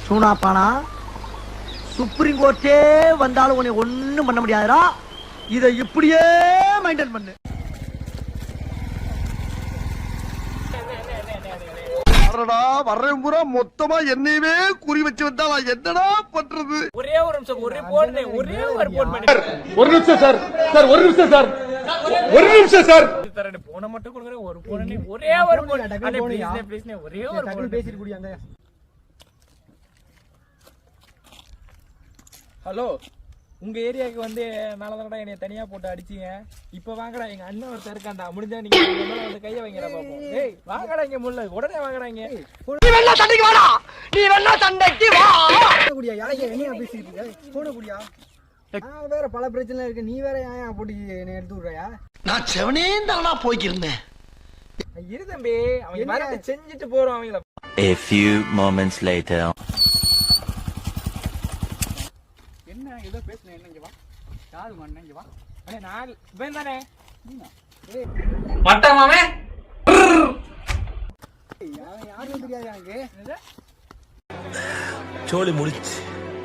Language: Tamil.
சூனாப்பானா சுப்ரீம் கோர்ட்டே வந்தாலும் உன்னை ஒண்ணும் பண்ண முடியாதுடா. இதை இப்படியே மெயின்டைன் பண்ணு. வர்றேன் பூரா மொத்தமா என்னையவே குறி வச்சு வந்தா நான் என்னடா பண்றது? ஒரே ஒரு நிமிஷம் ஒரு ரிப்போர்ட் பண்ணி ஒரு நிமிஷம் சார் ஒரு நிமிஷம் சார் போன மட்டும் கொடுக்குறேன். ஒரு போனே ஒரே ஒரு ப்ளீஸ் ஒரே ஒரு பேசிட்டு குடியாங்க. ஹலோ, உங்க ஏரியாவுக்கு வந்து நாலதடா என்னைய தனியா போட்டு அடிச்சீங்க. இப்ப வாங்கடா, எங்க அண்ணன் ஒருத்தர் இருக்காண்டா. முடிஞ்சா நீங்க வந்து கைய வைங்கடா பாப்போம். டேய் வாங்கடா, இங்க முள்ள உடனே வாங்கடாங்க. நீ வேணா சண்டைக்கு வாடா, நீ வேணா சண்டைக்கு வா. குடியா யாரையா என்ன பேசிட்டு இருக்க? போட குடியா. நான் வேற பல பிரச்சனை இருக்கு, நீ வேற ஏன் போட்டு என்ன எடுத்து விடுறயா? நான் செவனே தானா போய்க்கிருந்தேன். இரு தம்பி, அவங்க மரத்தை செஞ்சுட்டு போறோம் அவங்கள. A few moments later. ஏதோ பேசுனேன், என்ன இங்க வா. யாரு மண்ண இங்க வா. அண்ணே நான் இவன் தானே. ஏய் மட்ட மாமே. யாரும் தெரியாது எனக்கு. சோலி முடிச்சு.